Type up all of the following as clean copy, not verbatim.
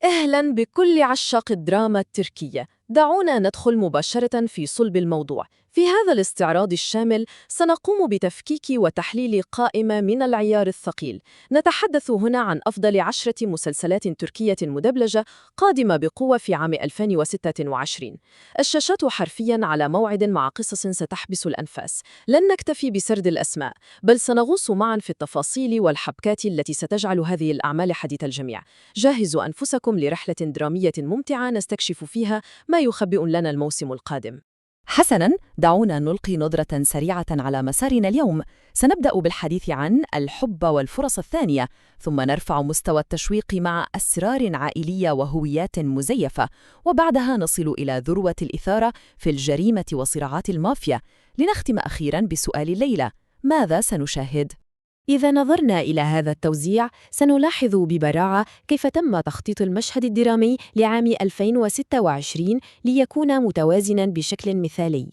أهلاً بكل عشاق الدراما التركية. دعونا ندخل مباشرة في صلب الموضوع. في هذا الاستعراض الشامل سنقوم بتفكيك وتحليل قائمة من العيار الثقيل. نتحدث هنا عن أفضل 10 مسلسلات تركية مدبلجة قادمة بقوة في عام 2026. الشاشات حرفياً على موعد مع قصص ستحبس الأنفاس. لن نكتفي بسرد الأسماء، بل سنغوص معاً في التفاصيل والحبكات التي ستجعل هذه الأعمال حديث الجميع. جهزوا أنفسكم لرحلة درامية ممتعة نستكشف فيها ما يخبئ لنا الموسم القادم. حسناً، دعونا نلقي نظرة سريعة على مسارنا اليوم. سنبدأ بالحديث عن الحب والفرص الثانية، ثم نرفع مستوى التشويق مع أسرار عائلية وهويات مزيفة، وبعدها نصل إلى ذروة الإثارة في الجريمة وصراعات المافيا، لنختم أخيراً بسؤال الليلة: ماذا سنشاهد؟ إذا نظرنا إلى هذا التوزيع سنلاحظ ببراعة كيف تم تخطيط المشهد الدرامي لعام 2026 ليكون متوازناً بشكل مثالي.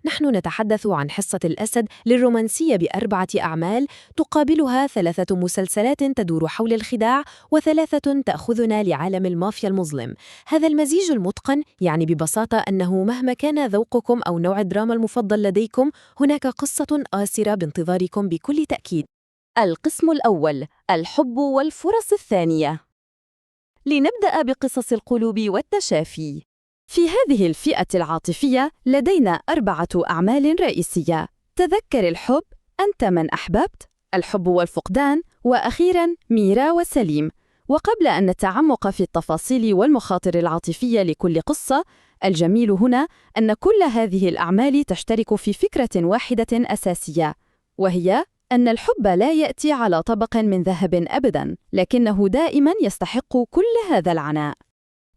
نحن نتحدث عن حصة الأسد للرومانسية ب4 أعمال تقابلها 3 مسلسلات تدور حول الخداع و3 تأخذنا لعالم المافيا المظلم. هذا المزيج المتقن يعني ببساطة أنه مهما كان ذوقكم أو نوع الدراما المفضل لديكم، هناك قصة آسرة بانتظاركم بكل تأكيد. القسم الأول: الحب والفرص الثانية. لنبدأ بقصص القلوب والتشافي. في هذه الفئة العاطفية لدينا 4 أعمال رئيسية: تذكر الحب، أنت من أحببت، الحب والفقدان، وأخيراً ميرا وسليم. وقبل أن نتعمق في التفاصيل والمخاطر العاطفية لكل قصة، الجميل هنا أن كل هذه الأعمال تشترك في فكرة واحدة أساسية، وهي أن الحب لا يأتي على طبق من ذهب أبداً، لكنه دائماً يستحق كل هذا العناء.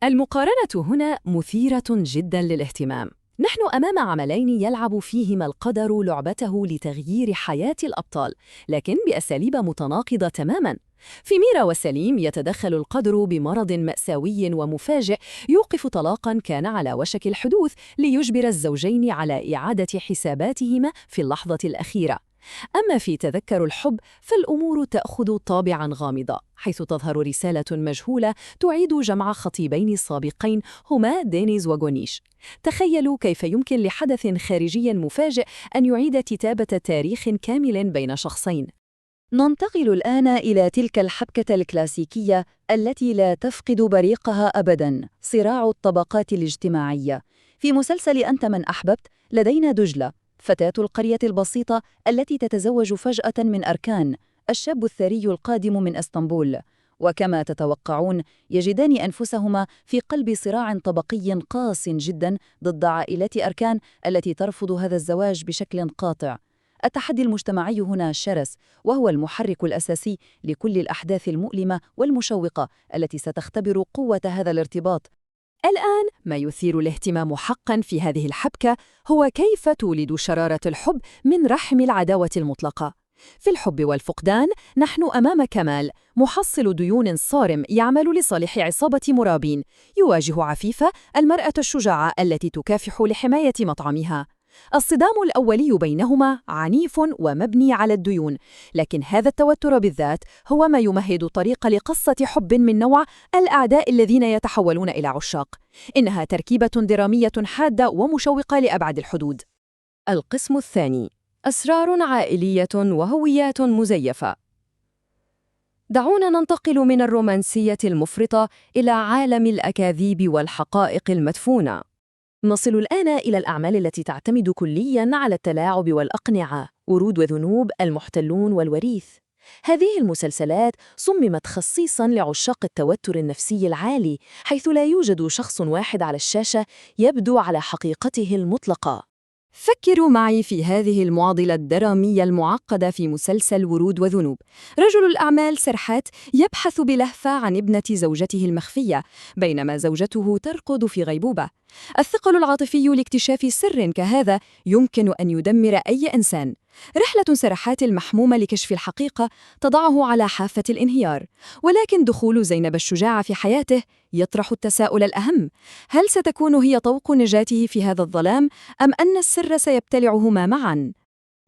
المقارنة هنا مثيرة جداً للاهتمام. نحن أمام عملين يلعب فيهما القدر لعبته لتغيير حياة الأبطال، لكن بأساليب متناقضة تماماً. في ميرا وسليم يتدخل القدر بمرض مأساوي ومفاجئ يوقف طلاقاً كان على وشك الحدوث ليجبر الزوجين على إعادة حساباتهما في اللحظة الأخيرة. أما في تذكر الحب فالأمور تأخذ طابعاً غامضة، حيث تظهر رسالة مجهولة تعيد جمع خطيبين سابقين هما دينيز وغونيش. تخيلوا كيف يمكن لحدث خارجي مفاجئ أن يعيد كتابة تاريخ كامل بين شخصين. ننتقل الآن إلى تلك الحبكة الكلاسيكية التي لا تفقد بريقها أبداً: صراع الطبقات الاجتماعية. في مسلسل أنت من أحببت لدينا دجلة، فتاة القرية البسيطة التي تتزوج فجأة من أركان، الشاب الثري القادم من اسطنبول. وكما تتوقعون يجدان أنفسهما في قلب صراع طبقي قاس جدا ضد عائلة أركان التي ترفض هذا الزواج بشكل قاطع. التحدي المجتمعي هنا شرس، وهو المحرك الأساسي لكل الأحداث المؤلمة والمشوقة التي ستختبر قوة هذا الارتباط. الآن ما يثير الاهتمام حقاً في هذه الحبكة هو كيف تولد شرارة الحب من رحم العداوة المطلقة. في الحب والفقدان نحن أمام كمال، محصل ديون صارم يعمل لصالح عصابة مرابين، يواجه عفيفة، المرأة الشجاعة التي تكافح لحماية مطعمها. الصدام الأولي بينهما عنيف ومبني على الديون، لكن هذا التوتر بالذات هو ما يمهد طريق لقصة حب من نوع الأعداء الذين يتحولون إلى عشاق. إنها تركيبة درامية حادة ومشوقة لأبعد الحدود. القسم الثاني: أسرار عائلية وهويات مزيفة. دعونا ننتقل من الرومانسية المفرطة إلى عالم الأكاذيب والحقائق المدفونة. نصل الآن إلى الأعمال التي تعتمد كلياً على التلاعب والأقنعة: ورود وذنوب، المحتلون، والوريث. هذه المسلسلات صممت خصيصاً لعشاق التوتر النفسي العالي، حيث لا يوجد شخص واحد على الشاشة يبدو على حقيقته المطلقة. فكروا معي في هذه المعضلة الدرامية المعقدة في مسلسل ورود وذنوب. رجل الأعمال سرحات يبحث بلهفة عن ابنة زوجته المخفية، بينما زوجته ترقد في غيبوبة. الثقل العاطفي لاكتشاف سر كهذا يمكن أن يدمر أي إنسان. رحلة سرحات المحمومة لكشف الحقيقة تضعه على حافة الانهيار، ولكن دخول زينب الشجاعة في حياته يطرح التساؤل الأهم: هل ستكون هي طوق نجاته في هذا الظلام، أم أن السر سيبتلعهما معاً؟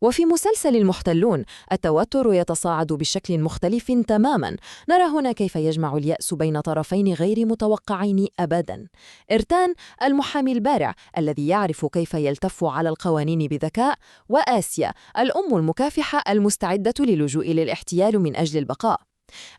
وفي مسلسل المحتلون التوتر يتصاعد بشكل مختلف تماماً. نرى هنا كيف يجمع اليأس بين طرفين غير متوقعين أبداً. إرتان المحامي البارع الذي يعرف كيف يلتف على القوانين بذكاء، وآسيا الأم المكافحة المستعدة للجوء للاحتيال من أجل البقاء.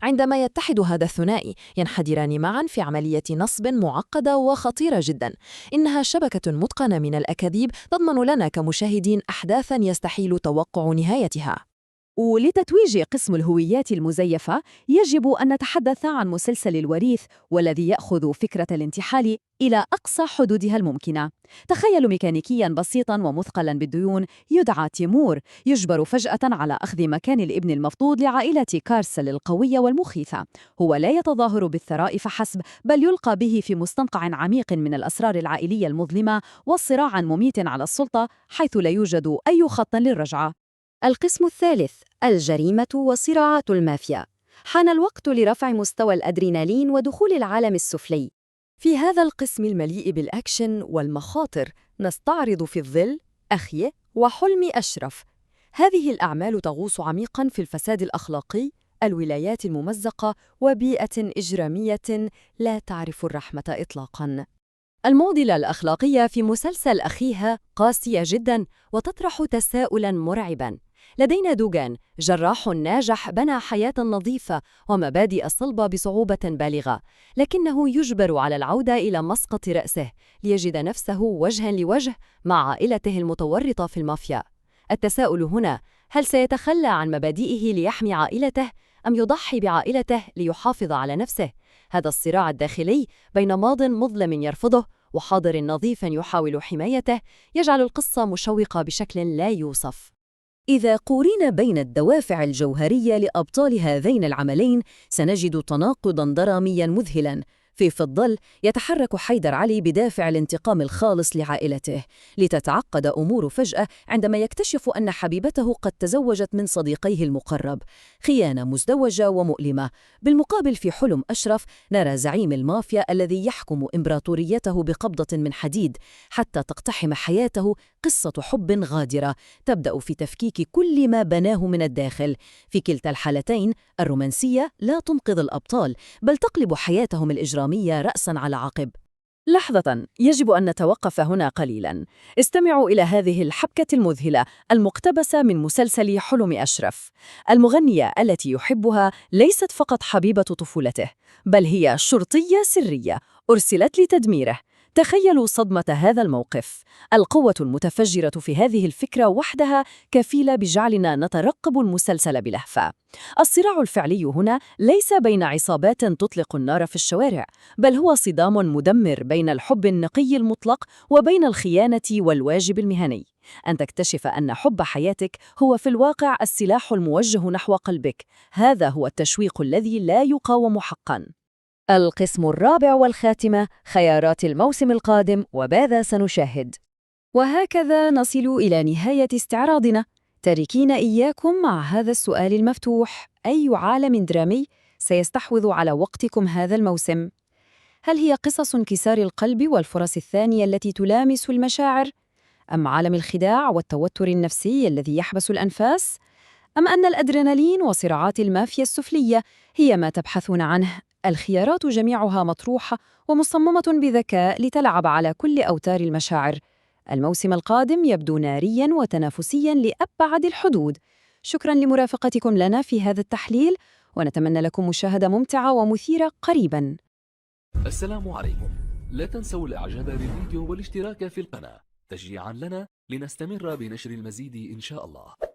عندما يتحد هذا الثنائي ينحدران معا في عملية نصب معقدة وخطيرة جدا. إنها شبكة متقنة من الأكاذيب تضمن لنا كمشاهدين أحداثا يستحيل توقع نهايتها. ولتتويج قسم الهويات المزيفة يجب أن نتحدث عن مسلسل الوريث، والذي يأخذ فكرة الانتحال إلى أقصى حدودها الممكنة. تخيل ميكانيكياً بسيطاً ومثقلاً بالديون يدعى تيمور، يجبر فجأة على أخذ مكان الابن المفقود لعائلة كارسل القوية والمخيفة. هو لا يتظاهر بالثراء فحسب، بل يلقى به في مستنقع عميق من الأسرار العائلية المظلمة وصراع مميت على السلطة، حيث لا يوجد أي خط للرجعة. القسم الثالث: الجريمة وصراعات المافيا. حان الوقت لرفع مستوى الأدرينالين ودخول العالم السفلي. في هذا القسم المليء بالأكشن والمخاطر نستعرض في الظل، أخيه، وحلم أشرف. هذه الأعمال تغوص عميقاً في الفساد الأخلاقي، الولايات الممزقة، وبيئة إجرامية لا تعرف الرحمة إطلاقاً. المعضلة الأخلاقية في مسلسل أخيها قاسية جداً وتطرح تساؤلاً مرعباً. لدينا دوغان، جراح ناجح بنى حياة نظيفة ومبادئ صلبة بصعوبة بالغة، لكنه يجبر على العودة إلى مسقط رأسه ليجد نفسه وجهاً لوجه مع عائلته المتورطة في المافيا. التساؤل هنا: هل سيتخلى عن مبادئه ليحمي عائلته، أم يضحي بعائلته ليحافظ على نفسه؟ هذا الصراع الداخلي بين ماضٍ مظلم يرفضه وحاضر نظيف يحاول حمايته يجعل القصة مشوقة بشكل لا يوصف. إذا قورن بين الدوافع الجوهرية لأبطال هذين العملين سنجد تناقضاً درامياً مذهلاً. في الظل يتحرك حيدر علي بدافع الانتقام الخالص لعائلته، لتتعقد أمور فجأة عندما يكتشف أن حبيبته قد تزوجت من صديقيه المقرب. خيانة مزدوجة ومؤلمة. بالمقابل في حلم أشرف نرى زعيم المافيا الذي يحكم إمبراطوريته بقبضة من حديد حتى تقتحم حياته قصة حب غادرة تبدأ في تفكيك كل ما بناه من الداخل. في كلتا الحالتين الرومانسية لا تنقذ الأبطال، بل تقلب حياتهم الإجرامية رأساً على عقب. لحظة، يجب أن نتوقف هنا قليلاً. استمعوا إلى هذه الحبكة المذهلة المقتبسة من مسلسل حلم أشرف. المغنية التي يحبها ليست فقط حبيبة طفولته، بل هي شرطية سرية أرسلت لتدميره. تخيلوا صدمة هذا الموقف. القوة المتفجرة في هذه الفكرة وحدها كفيلة بجعلنا نترقب المسلسل بلهفة. الصراع الفعلي هنا ليس بين عصابات تطلق النار في الشوارع، بل هو صدام مدمر بين الحب النقي المطلق وبين الخيانة والواجب المهني. أن تكتشف أن حب حياتك هو في الواقع السلاح الموجه نحو قلبك، هذا هو التشويق الذي لا يقاوم حقاً. القسم الرابع والخاتمة: خيارات الموسم القادم وماذا سنشاهد. وهكذا نصل إلى نهاية استعراضنا، تاركين إياكم مع هذا السؤال المفتوح: أي عالم درامي سيستحوذ على وقتكم هذا الموسم؟ هل هي قصص انكسار القلب والفرص الثانية التي تلامس المشاعر؟ أم عالم الخداع والتوتر النفسي الذي يحبس الأنفاس؟ أم أن الأدرينالين وصراعات المافيا السفلية هي ما تبحثون عنه؟ الخيارات جميعها مطروحة ومصممة بذكاء لتلعب على كل أوتار المشاعر. الموسم القادم يبدو نارياً وتنافسياً لأبعد الحدود. شكراً لمرافقتكم لنا في هذا التحليل، ونتمنى لكم مشاهدة ممتعة ومثيرة قريباً. السلام عليكم. لا تنسوا الإعجاب بالفيديو والاشتراك في القناة تشجيعاً لنا لنستمر بنشر المزيد إن شاء الله.